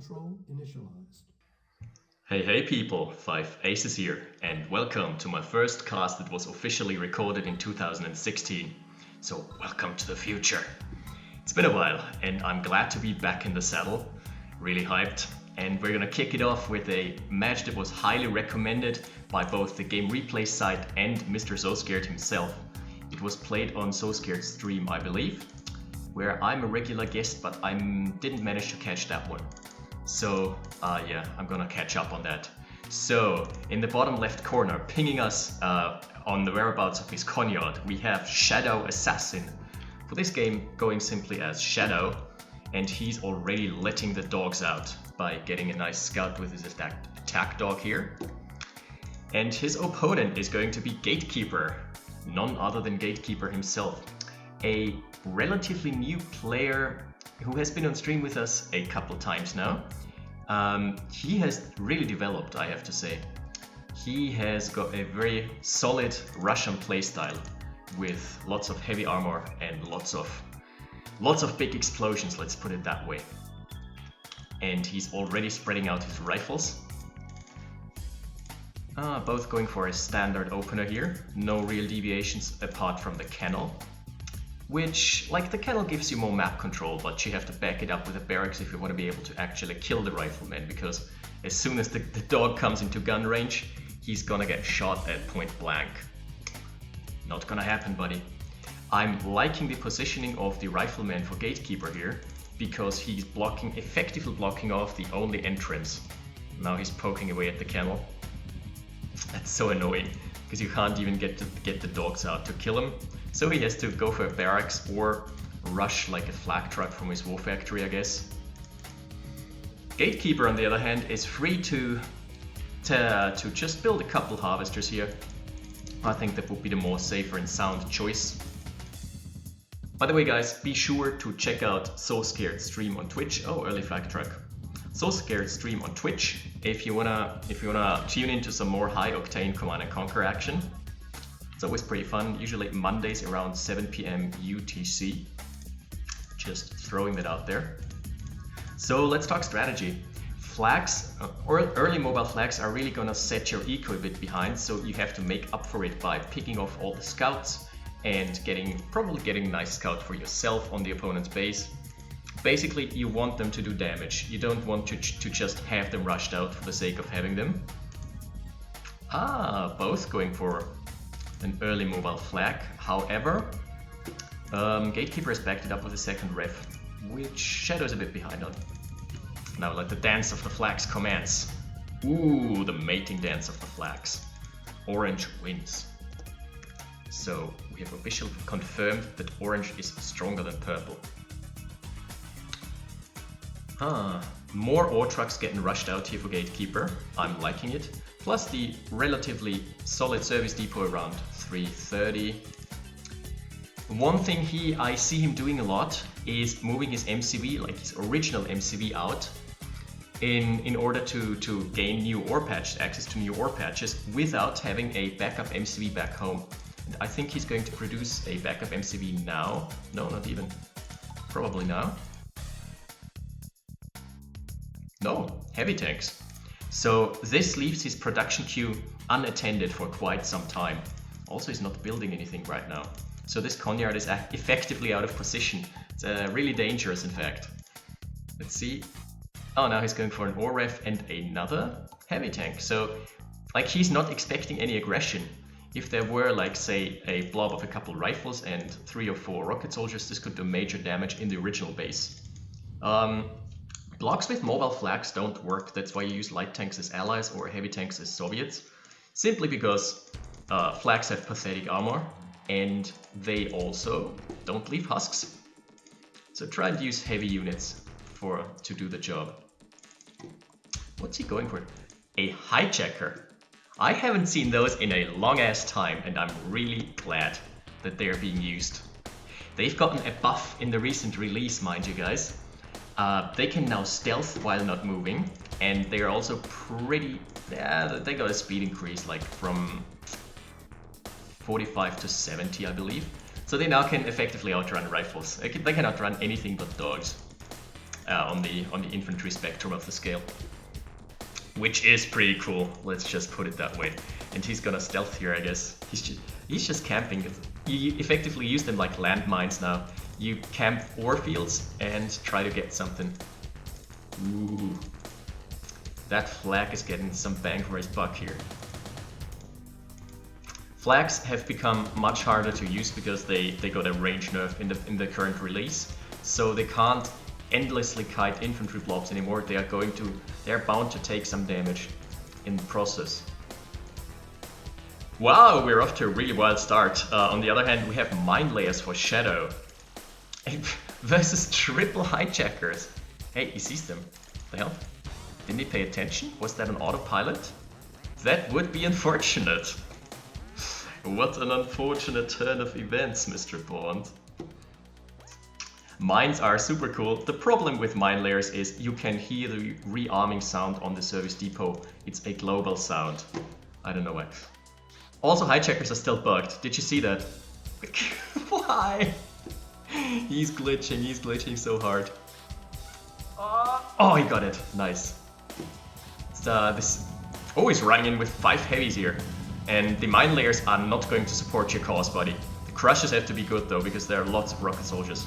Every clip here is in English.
control initialized. Hey people, 5 Aces here, and welcome to my first cast that was officially recorded in 2016. So welcome to the future. It's been a while, and I'm glad to be back in the saddle, really hyped. And we're gonna kick it off with a match that was highly recommended by both the Game Replay site and Mr. So Scared himself. It was played on So Scared's stream, I believe, where I'm a regular guest, but I didn't manage to catch that one. So yeah, I'm gonna catch up on that. So in the bottom left corner, pinging us on the whereabouts of his conyard, we have ShadowAssassin. For this game, going simply as Shadow, and he's already letting the dogs out by getting a nice scout with his attack dog here. And his opponent is going to be Gatekeeper, none other than Gatekeeper himself, a relatively new player who has been on stream with us a couple times now. He has really developed, I have to say. He has got a very solid Russian playstyle with lots of heavy armor and lots of big explosions, let's put it that way. And he's already spreading out his rifles. Both going for a standard opener here. No real deviations apart from the kennel. Which, like, the kennel gives you more map control, but you have to back it up with a barracks if you want to be able to actually kill the rifleman, because as soon as the dog comes into gun range, he's gonna get shot at point blank. Not gonna happen, buddy. I'm liking the positioning of the rifleman for Gatekeeper here, because he's effectively blocking off the only entrance. Now he's poking away at the kennel. That's so annoying, because you can't even get the dogs out to kill him. So he has to go for a barracks or rush like a flak truck from his war factory, I guess. Gatekeeper, on the other hand, is free to just build a couple harvesters here. I think that would be the more safer and sound choice. By the way, guys, be sure to check out So Scared stream on Twitch. Oh, early flak truck. So Scared stream on Twitch if you wanna tune into some more high octane Command and Conquer action. It's always pretty fun, usually Mondays around 7 PM UTC. Just throwing that out there. So let's talk strategy. Flags, or early mobile flags, are really gonna set your eco a bit behind, so you have to make up for it by picking off all the scouts and probably getting a nice scout for yourself on the opponent's base. Basically, you want them to do damage. You don't want to just have them rushed out for the sake of having them. Both going for an early mobile flag. However, Gatekeeper has backed it up with a second ref, which Shadow is a bit behind on. Now let the dance of the flags commence. Ooh, the mating dance of the flags. Orange wins. So we have officially confirmed that orange is stronger than purple. More ore trucks getting rushed out here for Gatekeeper. I'm liking it. Plus the relatively solid service depot around 330. One thing I see him doing a lot is moving his MCV, like his original MCV, out in order to gain new ore patches, access to new ore patches, without having a backup MCV back home. And I think he's going to produce a backup MCV now. No, not even. Probably now. No, heavy tanks. So this leaves his production queue unattended for quite some time. Also, he's not building anything right now. So this conyard is effectively out of position. It's really dangerous, in fact. Let's see. Oh, now he's going for an ore ref and another heavy tank. So, like, he's not expecting any aggression. If there were, like, say, a blob of a couple rifles and 3 or 4 rocket soldiers, this could do major damage in the original base. Blocks with mobile flags don't work. That's why you use light tanks as allies or heavy tanks as Soviets. Simply because flags have pathetic armor and they also don't leave husks. So try and use heavy units to do the job. What's he going for? A hijacker. I haven't seen those in a long ass time, and I'm really glad that they're being used. They've gotten a buff in the recent release, mind you guys. They can now stealth while not moving, and they're also pretty... they got a speed increase, like from 45 to 70, I believe. So they now can effectively outrun rifles. They can outrun anything but dogs. on the infantry spectrum of the scale, which is pretty cool. Let's just put it that way. And he's gonna stealth here, I guess. He's just camping. You effectively use them like landmines now. You camp ore fields and try to get something. Ooh, that flag is getting some bang for his buck here. Flags have become much harder to use because they got a range nerf in the current release, so they can't endlessly kite infantry blobs anymore. They're bound to take some damage in the process. Wow, we're off to a really wild start. On the other hand, we have mine layers for Shadow versus triple hijackers. Hey, he sees them. What the hell? Didn't he pay attention? Was that an autopilot? That would be unfortunate. What an unfortunate turn of events, Mr. Bond. Mines are super cool. The problem with mine layers is you can hear the rearming sound on the service depot. It's a global sound. I don't know why. Also, hijackers are still bugged. Did you see that? Why? He's glitching so hard. Oh, he got it. Nice. Oh, he's running in with 5 heavies here. And the mine layers are not going to support your cause, buddy. The crushes have to be good though, because there are lots of rocket soldiers.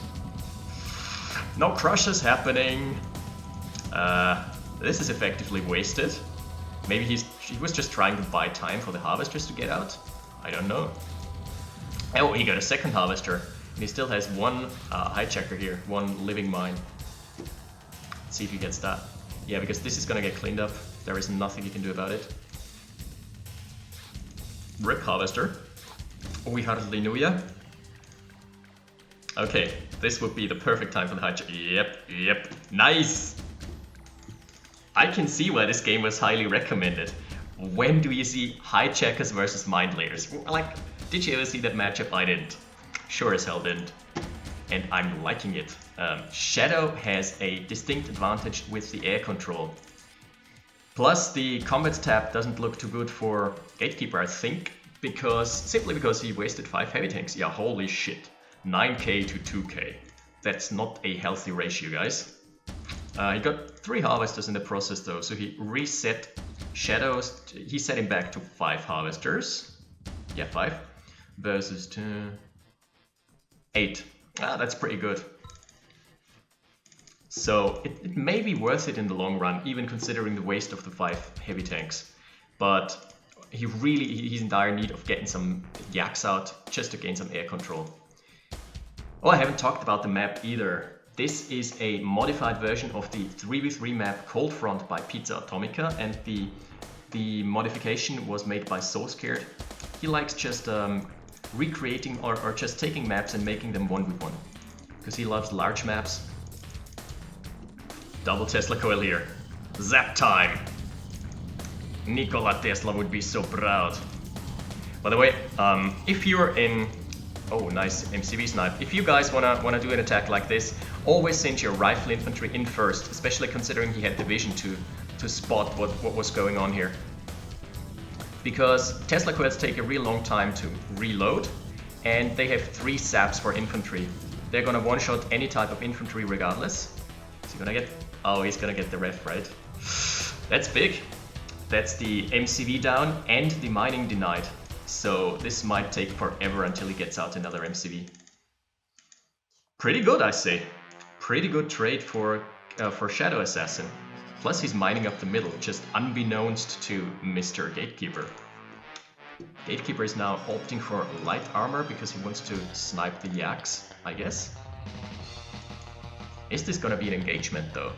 No crushes happening. This is effectively wasted. Maybe he was just trying to buy time for the harvesters to get out. I don't know. Oh, he got a second harvester. And he still has one hijacker here, one living mine. Let's see if he gets that. Yeah, because this is gonna get cleaned up. There is nothing you can do about it. Rip harvester. We hardly knew ya. Okay, this would be the perfect time for the hijacker. Yep, nice! I can see why this game was highly recommended. When do you see hijackers versus mine layers? Like, did you ever see that matchup? I didn't. Sure as hell didn't. And I'm liking it. Shadow has a distinct advantage with the air control. Plus, the combat tab doesn't look too good for Gatekeeper, I think, simply because he wasted 5 heavy tanks. Yeah, holy shit. 9k to 2k. That's not a healthy ratio, guys. He got 3 harvesters in the process though, so he reset Shadows. He set him back to 5 harvesters. Yeah, 5. Versus 8. That's pretty good. So it may be worth it in the long run, even considering the waste of the 5 heavy tanks. But he's in dire need of getting some yaks out just to gain some air control. Oh, I haven't talked about the map either. This is a modified version of the 3v3 map Cold Front by Pizza Atomica, and the modification was made by So Scared. He likes just recreating or just taking maps and making them 1v1, because he loves large maps. Double Tesla coil here. Zap time! Nikola Tesla would be so proud. By the way, if you're in... Oh, nice MCV snipe. If you guys wanna do an attack like this, always send your rifle infantry in first, especially considering he had the vision to spot what was going on here. Because Tesla coils take a real long time to reload, and they have 3 saps for infantry. They're gonna one-shot any type of infantry regardless. Is he gonna get... Oh, he's gonna get the ref, right? That's big. That's the MCV down and the mining denied. So this might take forever until he gets out another MCV. Pretty good, I say. Pretty good trade for ShadowAssassin. Plus he's mining up the middle, just unbeknownst to Mr. Gatekeeper. Gatekeeper is now opting for light armor because he wants to snipe the yaks, I guess. Is this gonna be an engagement though?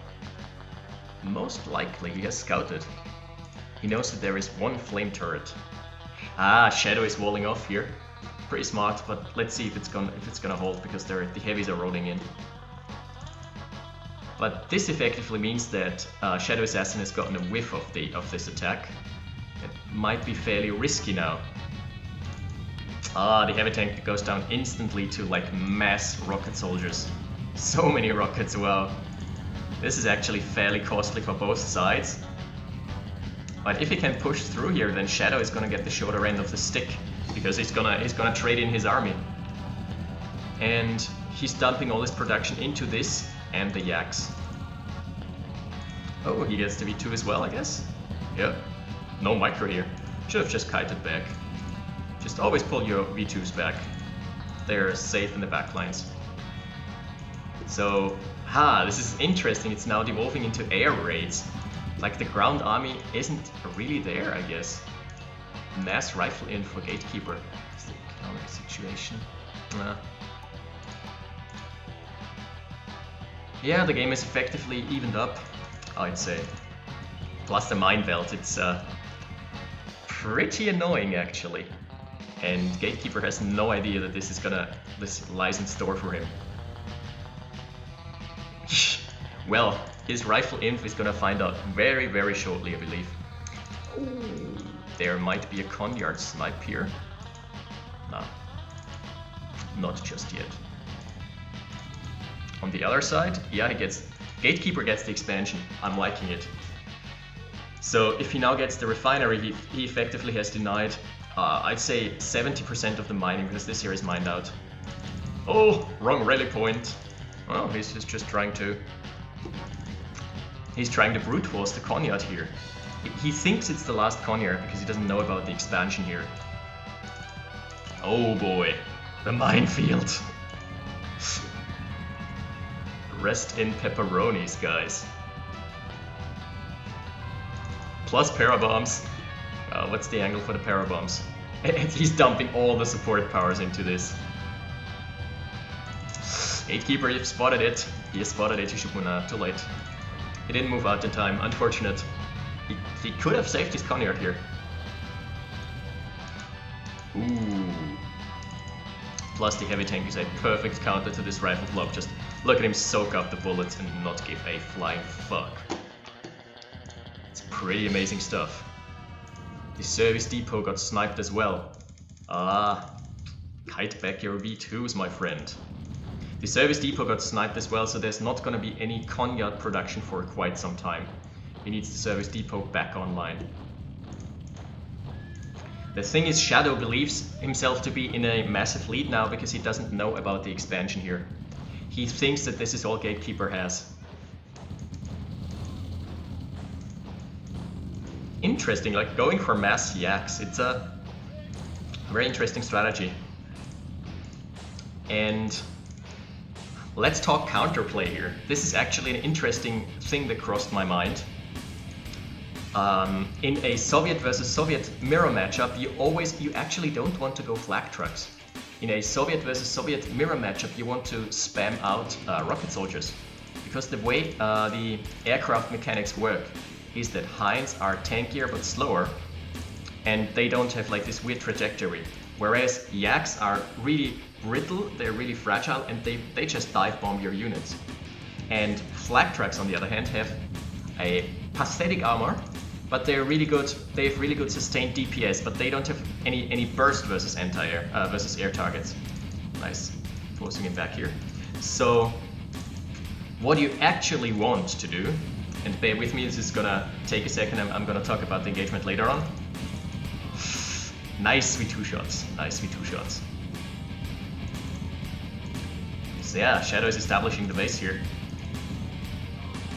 Most likely he has scouted. He knows that there is 1 flame turret. Ah, Shadow is walling off here. Pretty smart, but let's see if it's gonna hold, because the heavies are rolling in. But this effectively means that ShadowAssassin has gotten a whiff of this attack. It might be fairly risky now. Ah, the heavy tank goes down instantly to like mass rocket soldiers. So many rockets, wow. This is actually fairly costly for both sides. But if he can push through here, then Shadow is gonna get the shorter end of the stick, because he's gonna trade in his army. And he's dumping all his production into this and the yaks. Oh, he gets the V2 as well, I guess. Yep. No micro here. Should have just kited back. Just always pull your V2s back. They're safe in the backlines. So, this is interesting. It's now devolving into air raids. Like the ground army isn't really there, I guess. Mass rifle in for Gatekeeper. Is the economic situation? Yeah, the game is effectively evened up, I'd say. Plus the mine belt, it's pretty annoying actually. And Gatekeeper has no idea that this lies in store for him. Well, his rifle inf is gonna find out very, very shortly, I believe. Ooh, there might be a Conyard snipe here. No, not just yet. On the other side, yeah, Gatekeeper gets the expansion. I'm liking it. So if he now gets the refinery, he effectively has denied, I'd say 70% of the mining, because this here is mined out. Oh, wrong rally point. Oh, he's just trying to... He's trying to brute force the Conyard here. He thinks it's the last Conyard because he doesn't know about the expansion here. Oh boy, the minefield. Rest in pepperonis, guys. Plus parabombs. What's the angle for the parabombs? And he's dumping all the support powers into this. Gatekeeper, you've spotted it. He has spotted it, Ishibuna. Too late. He didn't move out in time. Unfortunate. He could have saved his Conyard here. Ooh. Plus the heavy tank is a perfect counter to this rifle block. Just look at him soak up the bullets and not give a flying fuck. It's pretty amazing stuff. The service depot got sniped as well. Kite back your V2s, my friend. The service depot got sniped as well, so there's not gonna be any Conyard production for quite some time. He needs the service depot back online. The thing is, Shadow believes himself to be in a massive lead now because he doesn't know about the expansion here. He thinks that this is all Gatekeeper has. Interesting, like going for mass yaks, it's a very interesting strategy. And let's talk counterplay here. This is actually an interesting thing that crossed my mind. In a Soviet versus Soviet mirror matchup, you actually don't want to go flak trucks. In a Soviet versus Soviet mirror matchup, you want to spam out rocket soldiers. Because the way the aircraft mechanics work is that Hinds are tankier but slower, and they don't have like this weird trajectory. Whereas Yaks are really brittle, they're really fragile, and they just dive bomb your units. And flak trucks, on the other hand, have a pathetic armor, but they're really good. They have really good sustained DPS, but they don't have any burst versus anti-air versus air targets. Nice, forcing him back here. So what you actually want to do, and bear with me, this is gonna take a second. I'm gonna talk about the engagement later on. Nice V2 shots. Nice V2 shots. So yeah, Shadow is establishing the base here.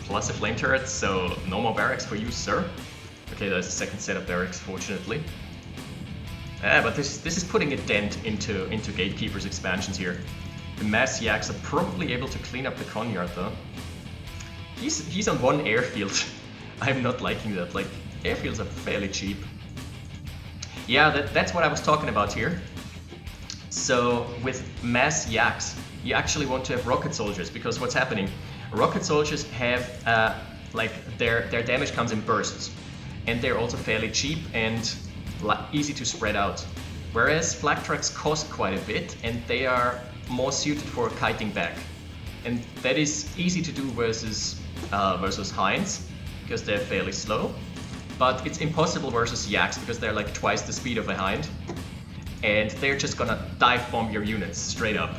Plus a flame turret, so no more barracks for you, sir. Okay, there's a second set of barracks, fortunately. But this is putting a dent into Gatekeeper's expansions here. The mass yaks are probably able to clean up the Conyard though. He's on one airfield. I'm not liking that. Like, airfields are fairly cheap. Yeah, that's what I was talking about here. So with mass yaks, you actually want to have rocket soldiers, because what's happening? Rocket soldiers have like their damage comes in bursts, and they're also fairly cheap and easy to spread out. Whereas flak trucks cost quite a bit, and they are more suited for kiting back, and that is easy to do versus Hinds because they're fairly slow. But it's impossible versus Yaks because they're like twice the speed of a Hind, and they're just gonna dive bomb your units straight up.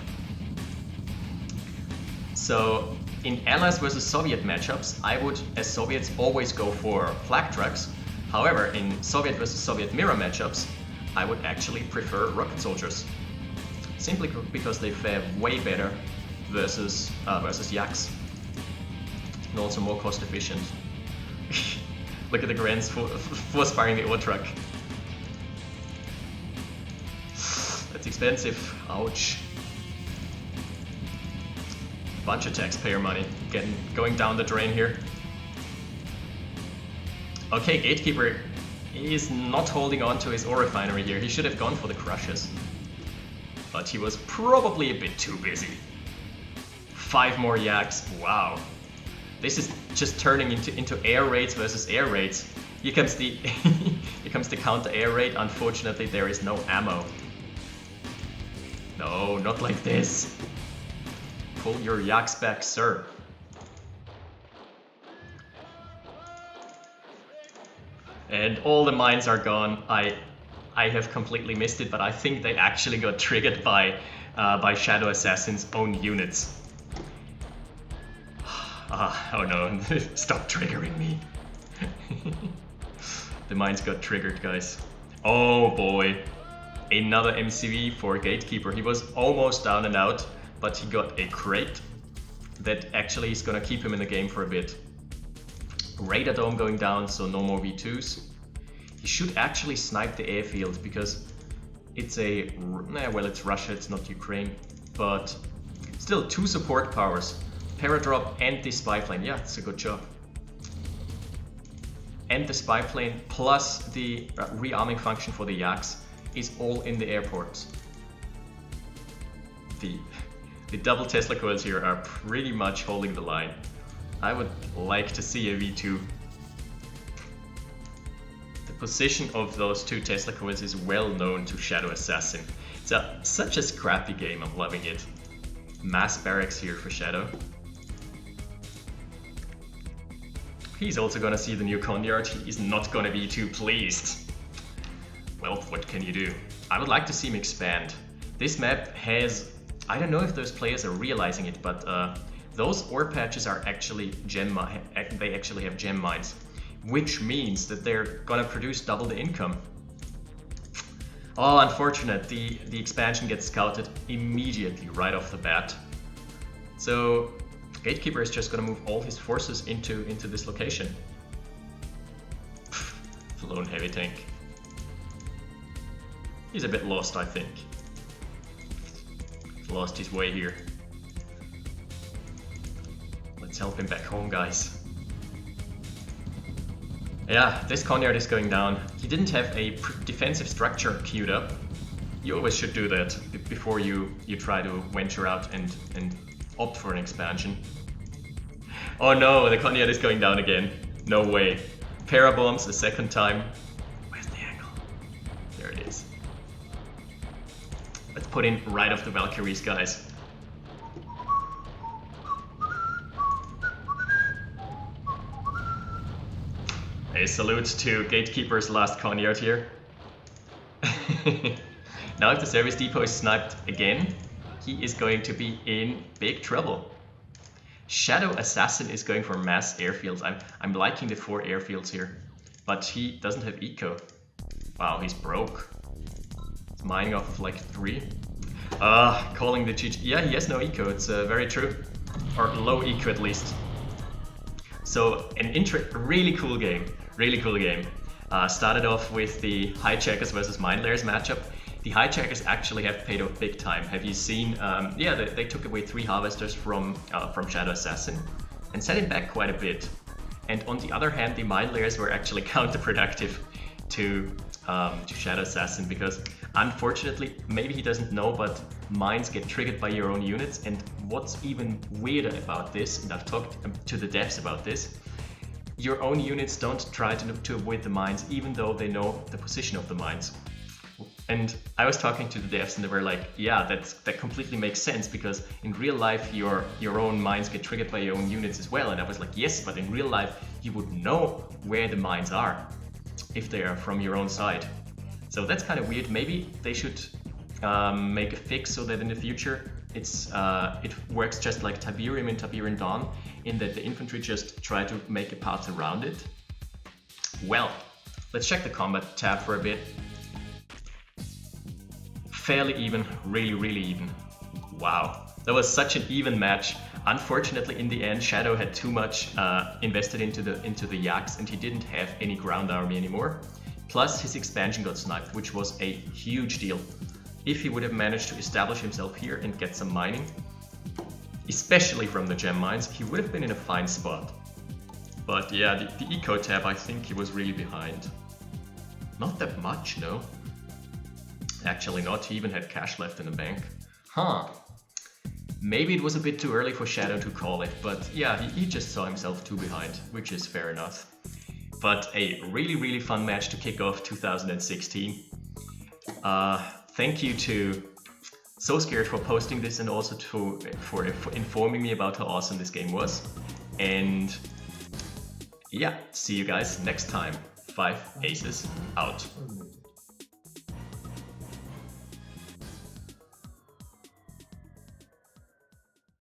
So in Allies versus Soviet matchups, I would, as Soviets, always go for flak trucks. However, in Soviet versus Soviet mirror matchups, I would actually prefer rocket soldiers, simply because they fare way better versus Yaks, and also more cost efficient. Look at the Grants force firing the ore truck. That's expensive. Ouch. Bunch of taxpayer money going down the drain here. Okay, Gatekeeper is not holding on to his ore refinery here. He should have gone for the crushes. But he was probably a bit too busy. 5 more yaks. Wow. This is just turning into air raids versus air raids. Here comes the here comes the counter air raid. Unfortunately, there is no ammo. No, not like this. Pull your yaks back, sir. And all the mines are gone. I have completely missed it, but I think they actually got triggered by ShadowAssassin's own units. Oh no, stop triggering me. The mines got triggered, guys. Oh boy. Another MCV for Gatekeeper. He was almost down and out, but he got a crate that actually is gonna keep him in the game for a bit. Radar dome going down, so no more V2s. He should actually snipe the airfield because it's well, it's Russia, it's not Ukraine, but still 2 support powers. Paradrop and the spy plane. Yeah, it's a good job. And the spy plane plus the rearming function for the yaks is all in the airports. The double Tesla coils here are pretty much holding the line. I would like to see a V2. The position of those 2 Tesla coils is well known to ShadowAssassin. It's such a scrappy game, I'm loving it. Mass barracks here for Shadow. He's also gonna see the new Condyard. He is not gonna be too pleased. Well, what can you do? I would like to see him expand. This map has, I don't know if those players are realizing it, but those ore patches are actually they actually have gem mines, which means that they're gonna produce double the income. Oh, unfortunate. The expansion gets scouted immediately right off the bat. So Gatekeeper is just gonna move all his forces into this location. Lone heavy tank. He's a bit lost, I think. Lost his way here. Let's help him back home, guys. Yeah, this Condyard is going down. He didn't have a defensive structure queued up. You always should do that before you try to venture out and opt for an expansion. Oh no, the Condyard is going down again. No way. Parabombs the second time. Where's the angle? There it is. Let's put in right off the Valkyries, guys. A salute to Gatekeeper's last Condyard here. Now if the service depot is sniped again, he is going to be in big trouble. ShadowAssassin is going for mass airfields. I'm liking the 4 airfields here, but he doesn't have eco. Wow, he's broke. He's mining off of like 3. Calling the GG. Yeah, he has no eco, it's very true. Or low eco at least. So an really cool game. Really cool game. Started off with the hijackers versus mine layers matchup. The hijackers actually have paid off big time. Have you seen? Yeah, they took away 3 harvesters from ShadowAssassin and set him back quite a bit. And on the other hand, the mine layers were actually counterproductive to ShadowAssassin because unfortunately, maybe he doesn't know, but mines get triggered by your own units. And what's even weirder about this, and I've talked to the devs about this, your own units don't try to avoid the mines even though they know the position of the mines. And I was talking to the devs and they were like, yeah, that completely makes sense because in real life your own mines get triggered by your own units as well. And I was like, yes, but in real life you would know where the mines are if they are from your own side. So that's kind of weird. Maybe they should make a fix so that in the future it works just like Tiberium and Tiberium Dawn, in that the infantry just try to make a path around it. Well, let's check the combat tab for a bit. Fairly even, really even. Wow, that was such an even match. Unfortunately, in the end, Shadow had too much invested into the Yaks, and he didn't have any ground army anymore. Plus, his expansion got sniped, which was a huge deal. If he would have managed to establish himself here and get some mining, especially from the gem mines, he would have been in a fine spot. But yeah, the eco tab, I think he was really behind. Not that much, no. Actually not, he even had cash left in the bank. Huh. Maybe it was a bit too early for Shadow to call it, but yeah, he just saw himself too behind, which is fair enough. But a really fun match to kick off 2016. Thank you to So Scared for posting this and also for informing me about how awesome this game was. And yeah, see you guys next time. 5 Aces out.